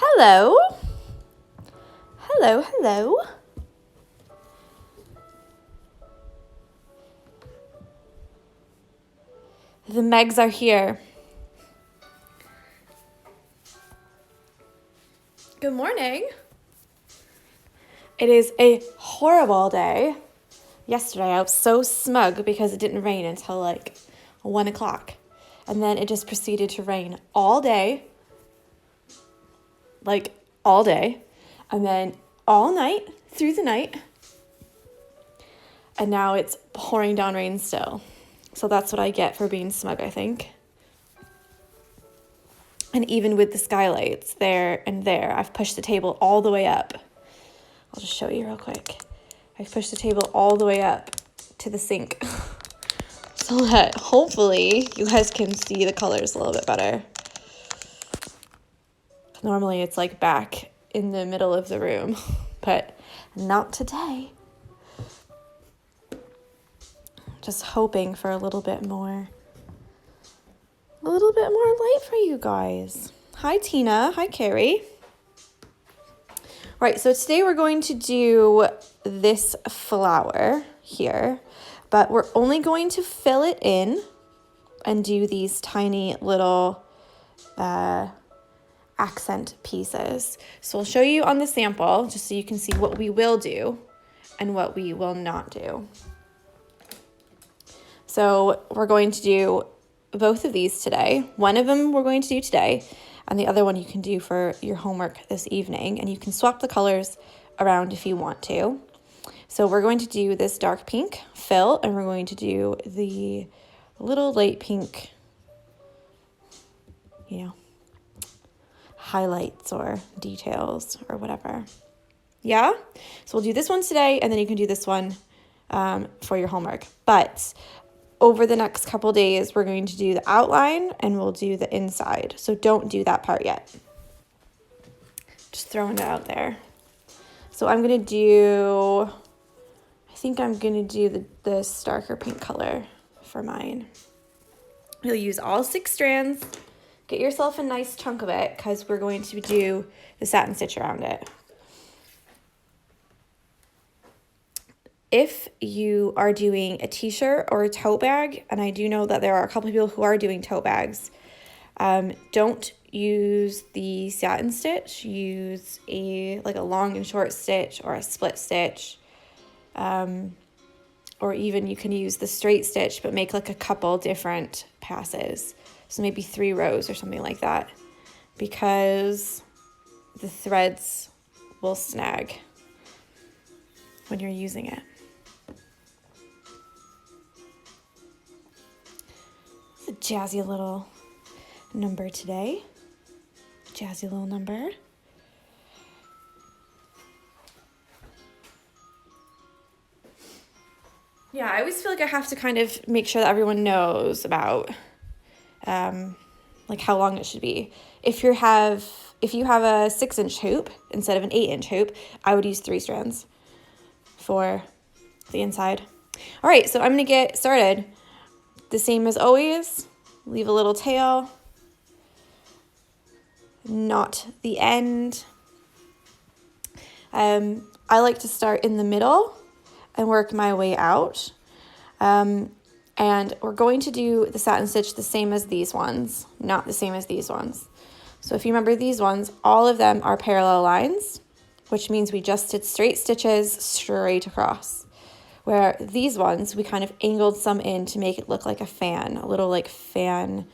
Hello. Hello, hello. The Megs are here. Good morning. It is a horrible day. Yesterday I was so smug because it didn't rain until like 1 o'clock. And then it just proceeded to rain all day. Like all day. And then all night, through the night. And now it's pouring down rain still. So that's what I get for being smug, I think. And even with the skylights there and there, I've pushed the table all the way up. I'll just show you real quick. I've pushed the table all the way up to the sink so that hopefully you guys can see the colors a little bit better. Normally it's like back in the middle of the room, but not today. Just hoping for a little bit more light for you guys. Hi, Tina. Hi, Carrie. Right, so today we're going to do this flower here, but we're only going to fill it in and do these tiny little accent pieces. So I'll show you on the sample just so you can see what we will do and what we will not do. So we're going to do both of these today. One of them we're going to do today, and the other one you can do for your homework this evening, and you can swap the colors around if you want to. So we're going to do this dark pink fill, and we're going to do the little light pink, highlights or details or whatever. Yeah? So we'll do this one today, and then you can do this one for your homework. But over the next couple days, we're going to do the outline and we'll do the inside. So don't do that part yet. Just throwing it out there. So I think I'm going to do this darker pink color for mine. You'll use all 6 strands. Get yourself a nice chunk of it because we're going to do the satin stitch around it. If you are doing a t-shirt or a tote bag, and I do know that there are a couple of people who are doing tote bags, don't use the satin stitch. Use a long and short stitch or a split stitch. Or even you can use the straight stitch, but make like a couple different passes. So maybe 3 rows or something like that, because the threads will snag when you're using it. It's a jazzy little number today. Jazzy little number. Yeah, I always feel like I have to kind of make sure that everyone knows about how long it should be. If you have a 6-inch hoop instead of an 8-inch hoop, I would use 3 strands for the inside. All right, so I'm going to get started. The same as always, leave a little tail, knot the end. I like to start in the middle and work my way out. And we're going to do the satin stitch the same as these ones, not the same as these ones. So if you remember these ones, all of them are parallel lines, which means we just did straight stitches straight across. Where these ones, we kind of angled some in to make it look like a fan, a little like fan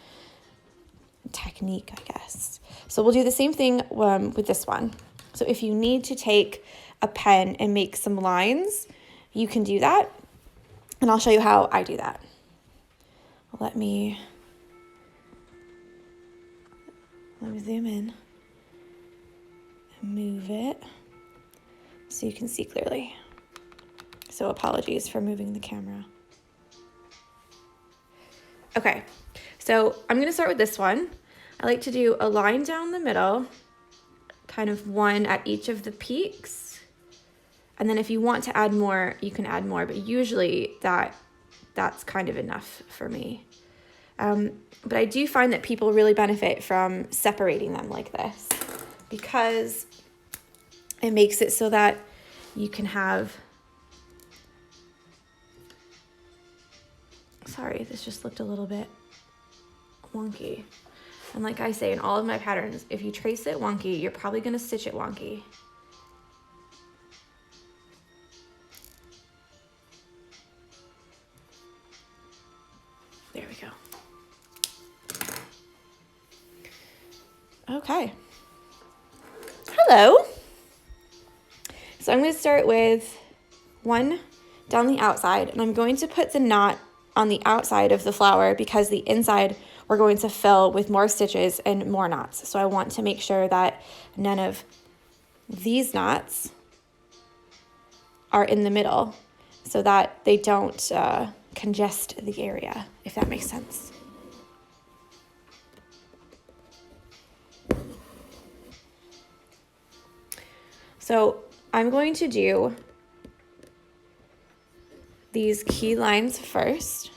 technique, I guess. So we'll do the same thing with this one. So if you need to take a pen and make some lines, you can do that. And I'll show you how I do that. Let me zoom in and move it so you can see clearly. So apologies for moving the camera. Okay, so I'm going to start with this one. I like to do a line down the middle, kind of one at each of the peaks. And then if you want to add more, you can add more, but usually that's kind of enough for me. But I do find that people really benefit from separating them like this. because it makes it so that you can have, sorry, this just looked a little bit wonky. And like I say in all of my patterns, if you trace it wonky, you're probably going to stitch it wonky. There we go. Okay. Hello. So I'm going to start with one down the outside, and I'm going to put the knot on the outside of the flower because the inside we're going to fill with more stitches and more knots. So I want to make sure that none of these knots are in the middle so that they don't congest the area, if that makes sense. So I'm going to do these key lines first.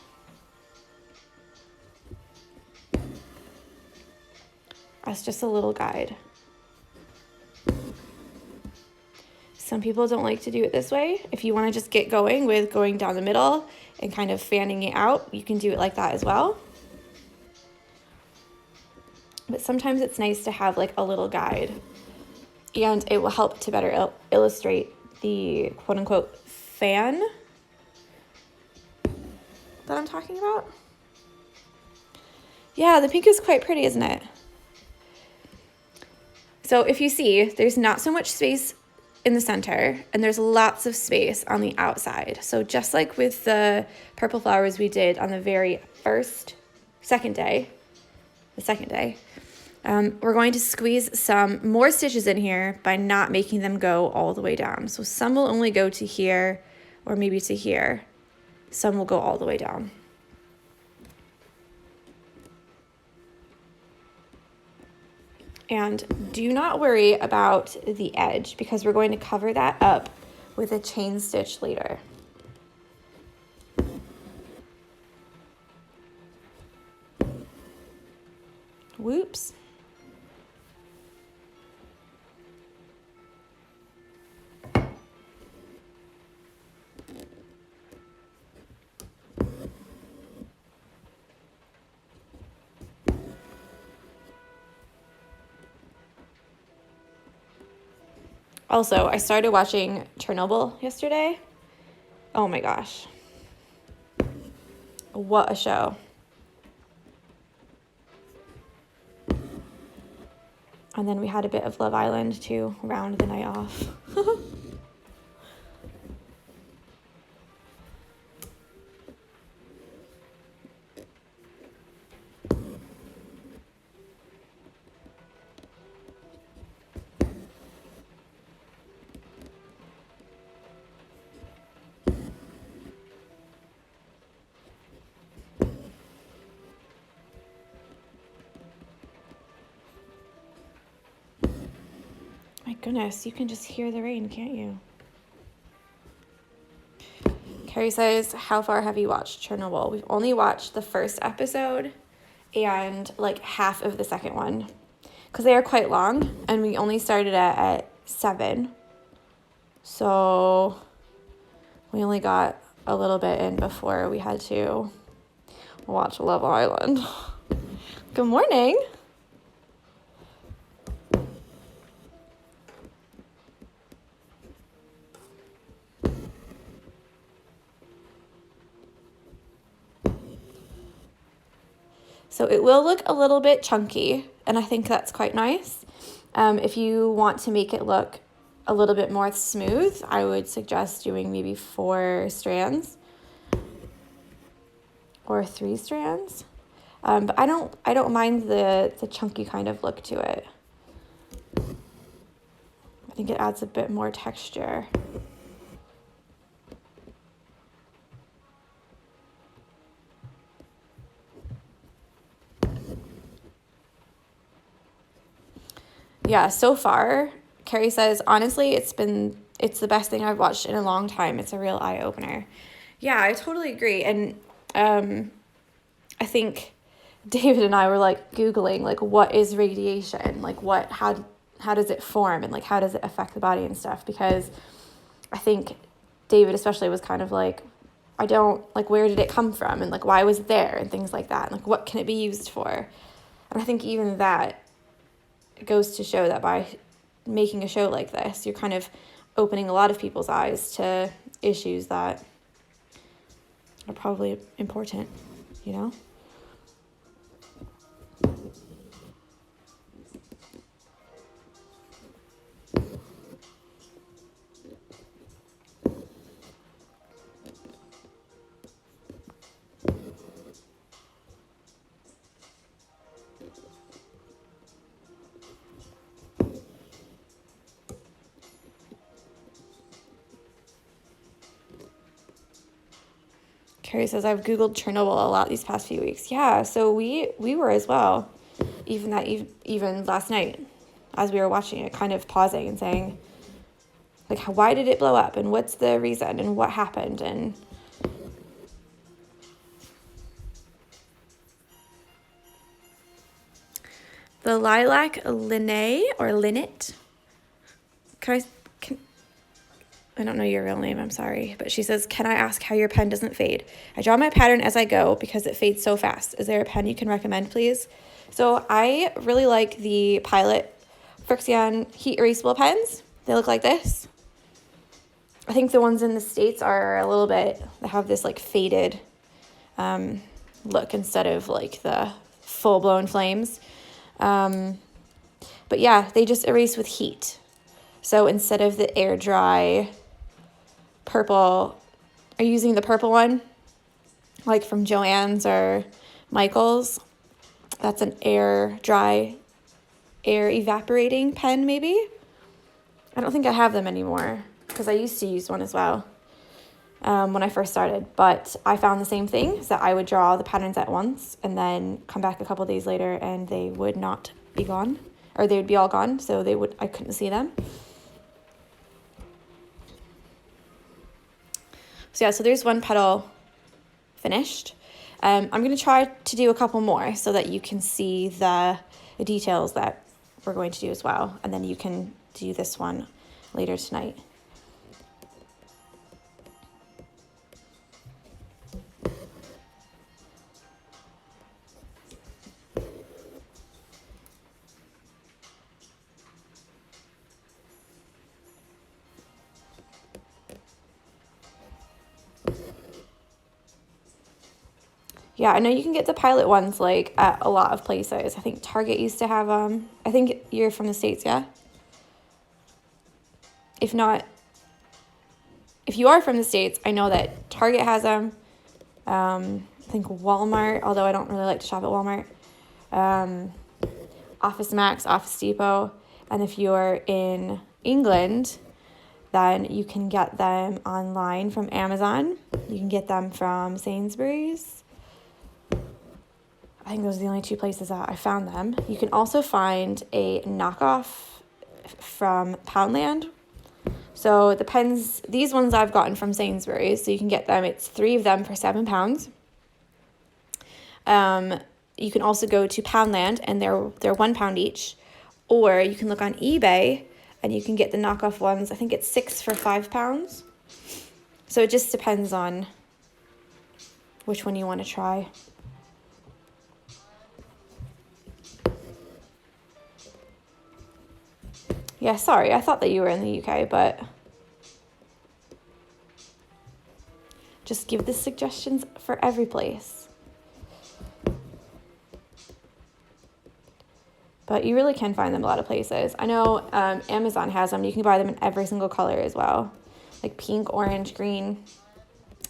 As just a little guide. Some people don't like to do it this way. If you want to just get going with going down the middle and kind of fanning it out, you can do it like that as well. But sometimes it's nice to have like a little guide, and it will help to better illustrate the quote-unquote fan that I'm talking about. Yeah, the pink is quite pretty, isn't it? So if you see, there's not so much space in the center, and there's lots of space on the outside. So just like with the purple flowers we did on the very second day, we're going to squeeze some more stitches in here by not making them go all the way down. So some will only go to here or maybe to here. Some will go all the way down. And do not worry about the edge because we're going to cover that up with a chain stitch later. Whoops. Also, I started watching Chernobyl yesterday. Oh my gosh. What a show. And then we had a bit of Love Island to round the night off. My goodness, you can just hear the rain, can't you? Carrie says, how far have you watched Chernobyl? We've only watched the first episode and like half of the second one because they are quite long, and we only started at 7. So we only got a little bit in before we had to watch Love Island. Good morning. So it will look a little bit chunky, and I think that's quite nice. If you want to make it look a little bit more smooth, I would suggest doing maybe 4 strands or 3 strands. But I don't mind the chunky kind of look to it. I think it adds a bit more texture. Yeah, so far, Carrie says, honestly, it's the best thing I've watched in a long time. It's a real eye-opener. Yeah, I totally agree. And I think David and I were like Googling like what is radiation? Like does it form, and like how does it affect the body and stuff, because I think David especially was kind of like, I don't, like, where did it come from, and like why was it there, and things like that, and like what can it be used for. And I think even that goes to show that by making a show like this, you're kind of opening a lot of people's eyes to issues that are probably important, you know? Carrie says, I've Googled Chernobyl a lot these past few weeks. Yeah, so we were as well. Even last night, as we were watching it, kind of pausing and saying, like, why did it blow up? And what's the reason? And what happened? And the lilac linnae or linnet. I don't know your real name, I'm sorry. But she says, can I ask how your pen doesn't fade? I draw my pattern as I go because it fades so fast. Is there a pen you can recommend, please? So I really like the Pilot Frixion heat erasable pens. They look like this. I think the ones in the States are a little bit, they have this like faded look instead of like the full-blown flames. But yeah, they just erase with heat. So instead of the air dry purple, are you using the purple one? Like from Joann's or Michael's? That's an air evaporating pen maybe? I don't think I have them anymore because I used to use one as well when I first started. But I found the same thing, is that I would draw the patterns at once and then come back a couple days later and they would not be gone, or they would be all gone, so I couldn't see them. So yeah, so there's one petal finished. I'm going to try to do a couple more so that you can see the details that we're going to do as well. And then you can do this one later tonight. Yeah, I know you can get the Pilot ones like at a lot of places. I think Target used to have them. I think you're from the States, yeah? If not, if you are from the States, I know that Target has them. I think Walmart, although I don't really like to shop at Walmart. Office Max, Office Depot. And if you're in England, then you can get them online from Amazon. You can get them from Sainsbury's. I think those are the only two places that I found them. You can also find a knockoff from Poundland. So the pens, these ones I've gotten from Sainsbury's, so you can get them. It's 3 of them for £7. You can also go to Poundland, and they're £1 each. Or you can look on eBay, and you can get the knockoff ones. I think it's 6 for £5. So it just depends on which one you want to try. Yeah, sorry, I thought that you were in the UK, but just give the suggestions for every place. But you really can find them a lot of places. I know Amazon has them. You can buy them in every single color as well, like pink, orange, green.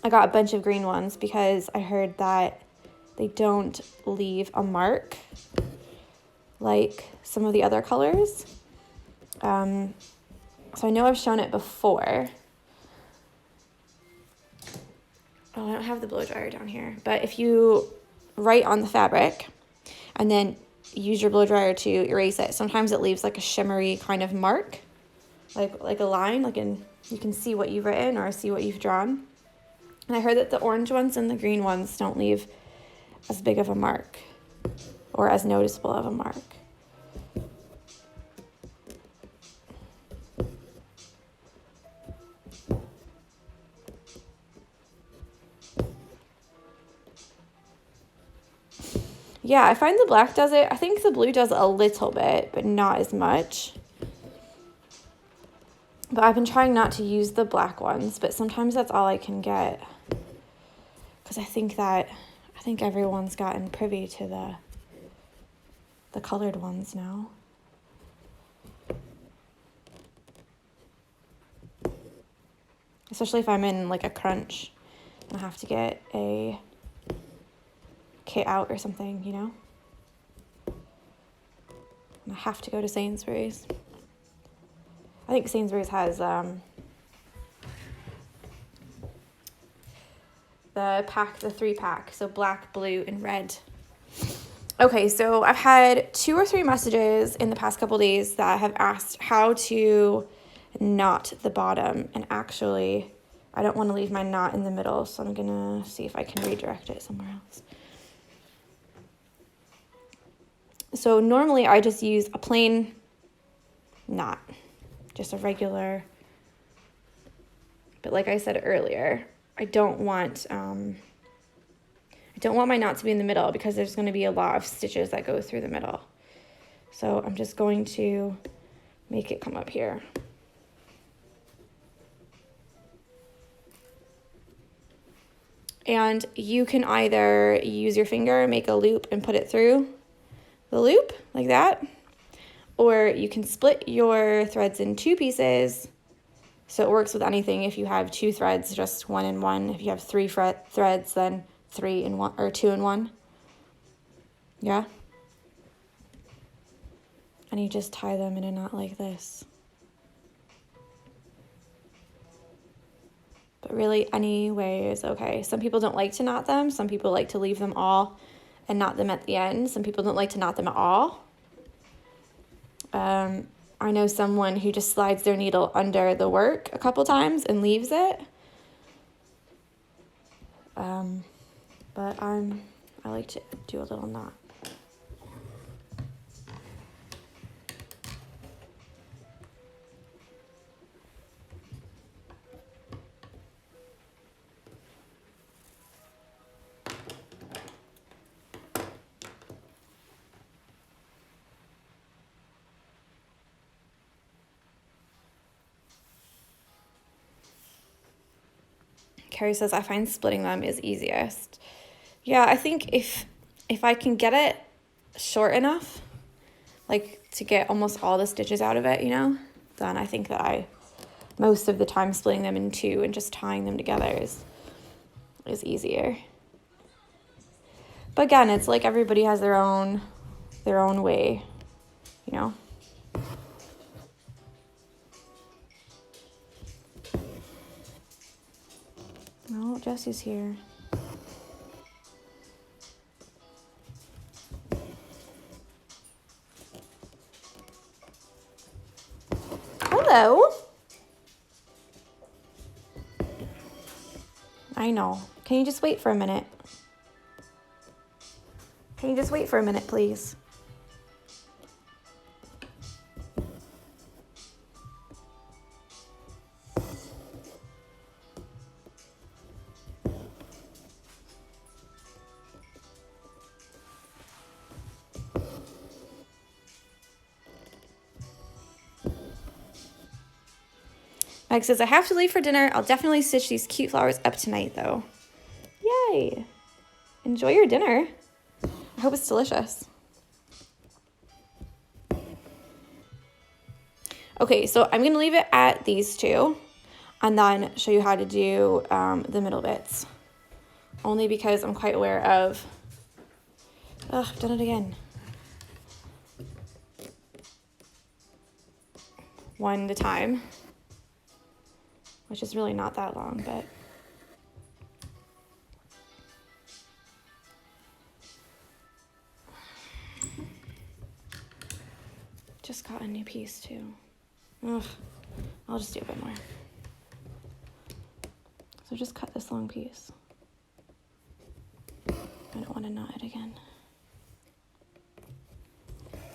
I got a bunch of green ones because I heard that they don't leave a mark like some of the other colors. So I know I've shown it before. Oh, I don't have the blow dryer down here. But if you write on the fabric and then use your blow dryer to erase it, sometimes it leaves like a shimmery kind of mark, like a line, you can see what you've written or see what you've drawn. And I heard that the orange ones and the green ones don't leave as big of a mark or as noticeable of a mark. Yeah, I find the black does it. I think the blue does a little bit, but not as much. But I've been trying not to use the black ones, but sometimes that's all I can get. Because I think everyone's gotten privy to the colored ones now. Especially if I'm in like a crunch and I have to get a kit out or something, you know? And I have to go to Sainsbury's. I think Sainsbury's has the 3-pack, so black, blue, and red. Okay, so I've had 2 or 3 messages in the past couple days that have asked how to knot the bottom, and actually I don't want to leave my knot in the middle, so I'm gonna see if I can redirect it somewhere else. So normally I just use a plain knot, just a regular, but like I said earlier, I don't want my knot to be in the middle because there's going to be a lot of stitches that go through the middle. So I'm just going to make it come up here. And you can either use your finger, make a loop and put it through the loop like that, or you can split your threads in 2 pieces. So it works with anything. If you have 2 threads, just 1 and 1. If you have 3 threads, then 3 and 1, or 2 and 1. Yeah. And you just tie them in a knot like this. But really, any way is okay. Some people don't like to knot them. Some people like to leave them all and knot them at the end. Some people don't like to knot them at all. I know someone who just slides their needle under the work a couple times and leaves it. But I like to do a little knot. Carrie says, I find splitting them is easiest. Yeah, I think if I can get it short enough, like to get almost all the stitches out of it, you know, then I think that most of the time splitting them in 2 and just tying them together is easier. But again, it's like everybody has their own way, you know. Oh, Jesse's here. Hello. I know. Can you just wait for a minute? Can you just wait for a minute, please? Mike says, I have to leave for dinner. I'll definitely stitch these cute flowers up tonight, though. Yay. Enjoy your dinner. I hope it's delicious. Okay, so I'm going to leave it at these 2 and then show you how to do the middle bits. Only because I'm quite aware of... Ugh, I've done it again. 1 at a time. Which is really not that long, but... Just got a new piece, too. Ugh. I'll just do a bit more. So just cut this long piece. I don't want to knot it again.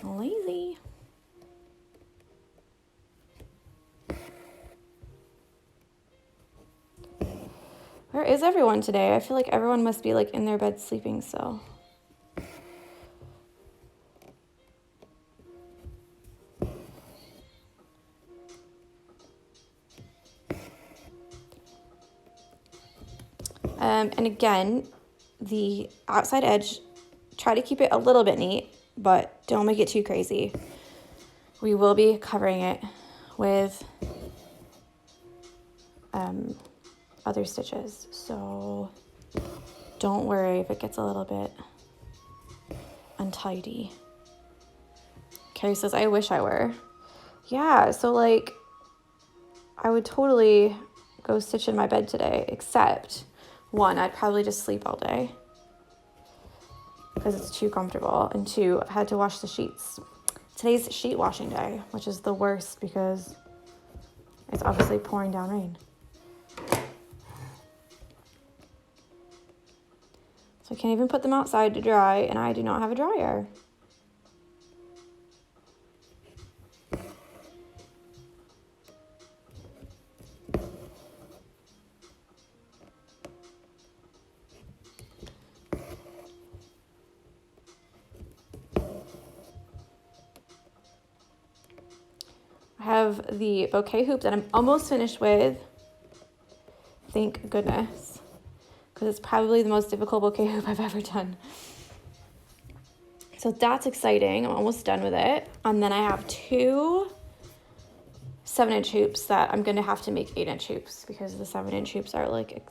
Lazy. Where is everyone today? I feel like everyone must be like in their bed sleeping still. And again, the outside edge, try to keep it a little bit neat, but don't make it too crazy. We will be covering it with other stitches, so don't worry if it gets a little bit untidy. Carrie says, I wish I were. Yeah, so like, I would totally go stitch in my bed today, except one, I'd probably just sleep all day because it's too comfortable, and two, I had to wash the sheets. Today's sheet washing day, which is the worst because it's obviously pouring down rain. So I can't even put them outside to dry, and I do not have a dryer. I have the bouquet hoop that I'm almost finished with. Thank goodness. Because it's probably the most difficult bouquet hoop I've ever done. So that's exciting. I'm almost done with it. And then I have two 7-inch hoops that I'm going to have to make 8-inch hoops because the 7-inch hoops are like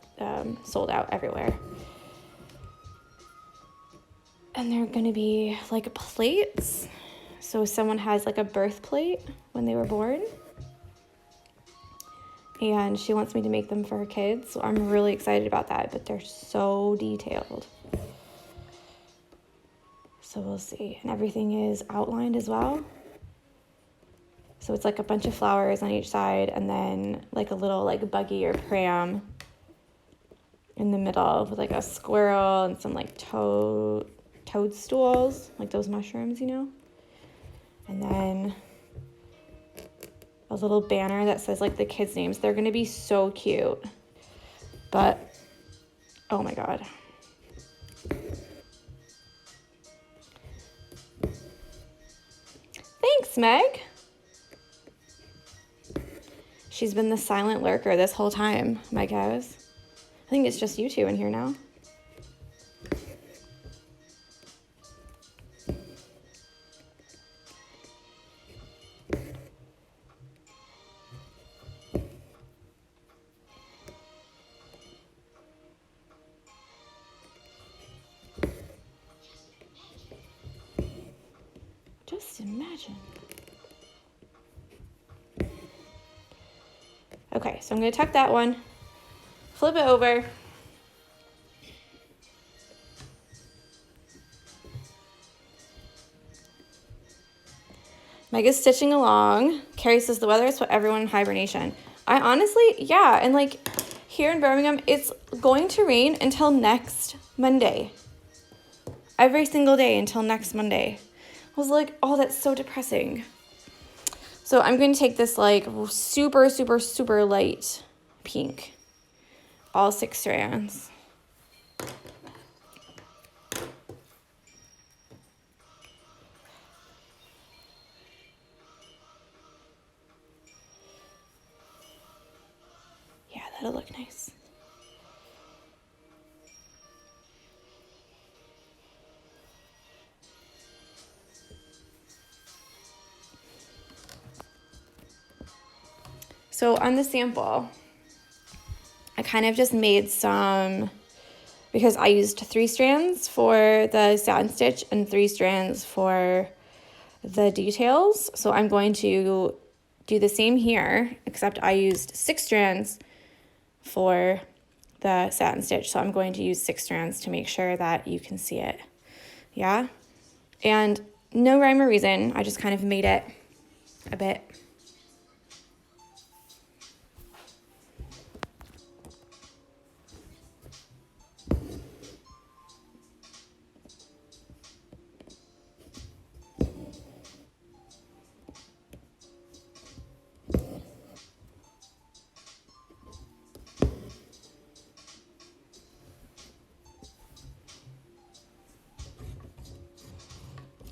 sold out everywhere. And they're going to be like plates. So someone has like a birth plate when they were born. And she wants me to make them for her kids. So I'm really excited about that, but they're so detailed. So we'll see. And everything is outlined as well. So it's like a bunch of flowers on each side and then like a little like buggy or pram in the middle with like a squirrel and some like toadstools, like those mushrooms, you know? And then a little banner that says like the kids' names. They're going to be so cute. But, oh my God. Thanks, Meg. She's been the silent lurker this whole time, Meg has. I think it's just you two in here now. Just imagine. Okay, so I'm going to tuck that one, flip it over. Meg is stitching along. Carrie says the weather has put everyone in hibernation. I honestly, yeah, and like here in Birmingham, it's going to rain until next Monday. Every single day until next Monday. I was like, oh, that's so depressing. So I'm going to take this like super, super, super light pink. All 6 strands. Yeah, that'll look nice. So on the sample, I kind of just made some, because I used 3 strands for the satin stitch and 3 strands for the details. So I'm going to do the same here, except I used 6 strands for the satin stitch. So I'm going to use 6 strands to make sure that you can see it. Yeah. And no rhyme or reason. I just kind of made it a bit.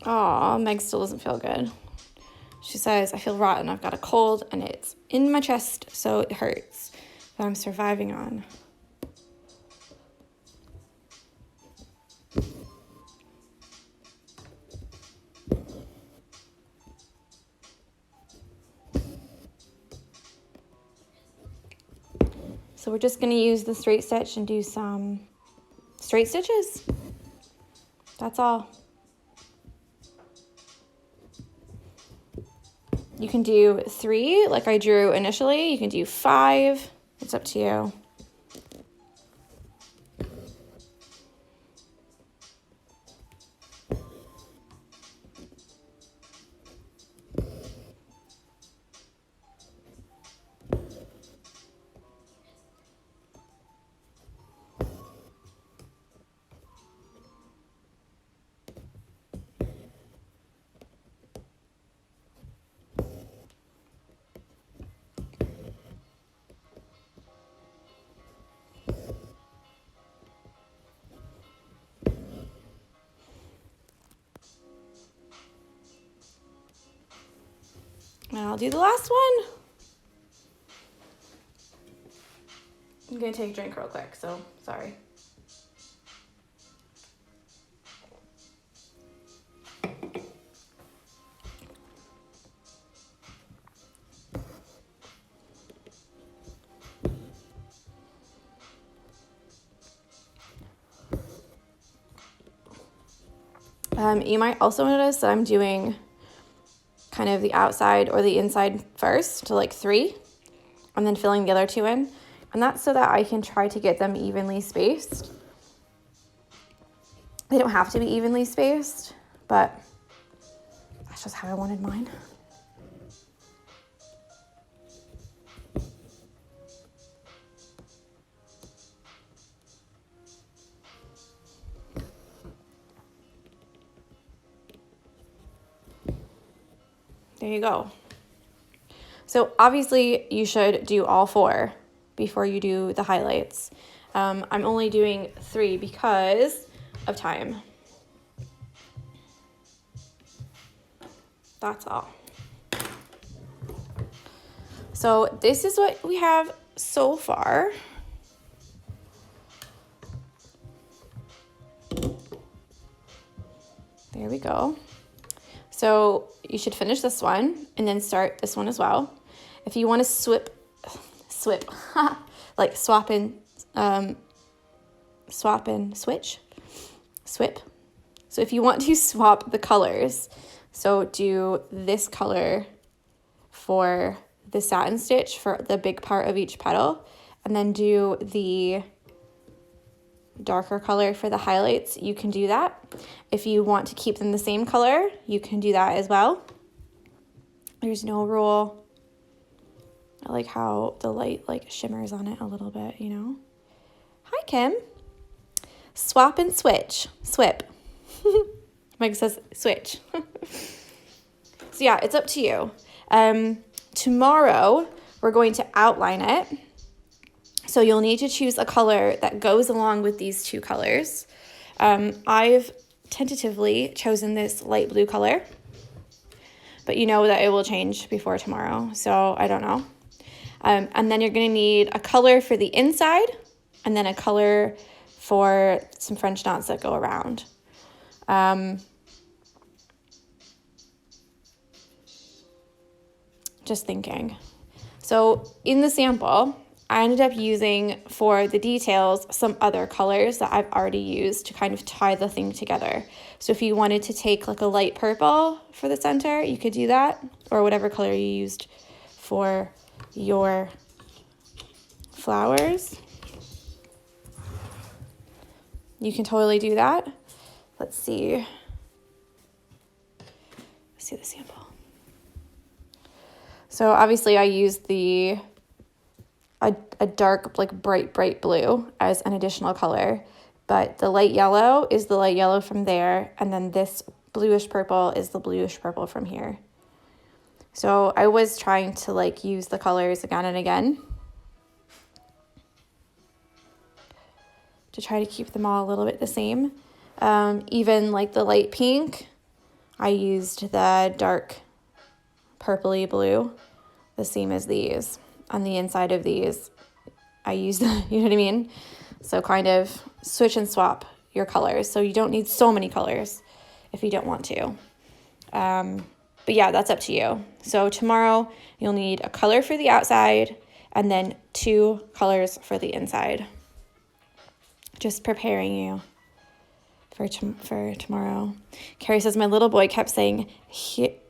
Aw, Meg still doesn't feel good. She says, I feel rotten. I've got a cold and it's in my chest, so it hurts. But I'm surviving on. So we're just gonna use the straight stitch and do some straight stitches. That's all. You can do 3 like I drew initially. You can do 5. It's up to you. And I'll do the last one. I'm gonna take a drink real quick, so sorry. You might also notice that I'm doing kind of the outside or the inside first to like 3 and then filling the other 2 in. And that's so that I can try to get them evenly spaced. They don't have to be evenly spaced, but that's just how I wanted mine. There you go. So obviously you should do all 4 before you do the highlights. I'm only doing 3 because of time. That's all. So this is what we have so far. There we go. So you should finish this one and then start this one as well. If you want to swip, like swap and switch. So if you want to swap the colors, so do this color for the satin stitch for the big part of each petal, and then do the darker color for the highlights, you can do that. If you want to keep them the same color, you can do that as well. There's no rule. I like how the light like shimmers on it a little bit, you know. Hi, Kim. Swap and switch. Swip. Mike says switch. So yeah, it's up to you. Tomorrow, we're going to outline it. So you'll need to choose a color that goes along with these 2 colors. I've tentatively chosen this light blue color, but you know that it will change before tomorrow, so I don't know. And then you're going to need a color for the inside and then a color for some French knots that go around. Just thinking. So in the sample, I ended up using for the details some other colors that I've already used to kind of tie the thing together. So if you wanted to take like a light purple for the center, you could do that, or whatever color you used for your flowers. You can totally do that. Let's see. Let's see the sample. So obviously I used a dark, like bright blue as an additional color, but the light yellow is the light yellow from there, and then this bluish purple is the bluish purple from here. So I was trying to like use the colors again and again to try to keep them all a little bit the same. Even like the light pink, I used the dark purpley blue, the same as these. On the inside of these, I used, you know what I mean? So kind of switch and swap your colors. So you don't need so many colors if you don't want to. But yeah, that's up to you. So tomorrow you'll need a color for the outside and then 2 colors for the inside. Just preparing you for tomorrow. Carrie says, my little boy kept saying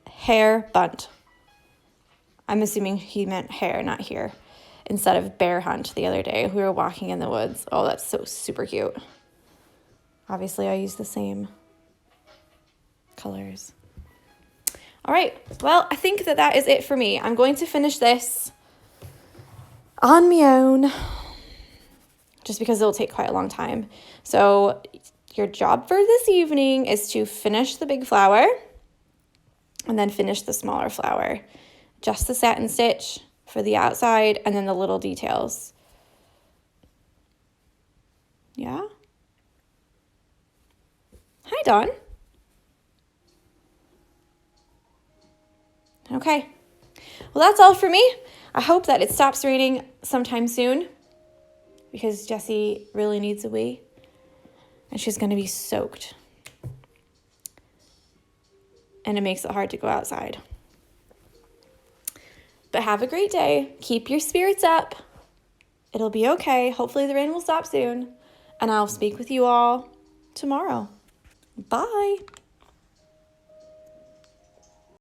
hair bunt. I'm assuming he meant hair, not here, instead of bear hunt the other day. We were walking in the woods. Oh, that's so super cute. Obviously, I use the same colors. All right, well, I think that is it for me. I'm going to finish this on my own, just because it'll take quite a long time. So your job for this evening is to finish the big flower and then finish the smaller flower. Just the satin stitch for the outside and then the little details. Yeah? Hi, Dawn. Okay. Well, that's all for me. I hope that it stops raining sometime soon because Jessie really needs a wee and she's going to be soaked. And it makes it hard to go outside. But have a great day. Keep your spirits up. It'll be okay. Hopefully the rain will stop soon. And I'll speak with you all tomorrow. Bye.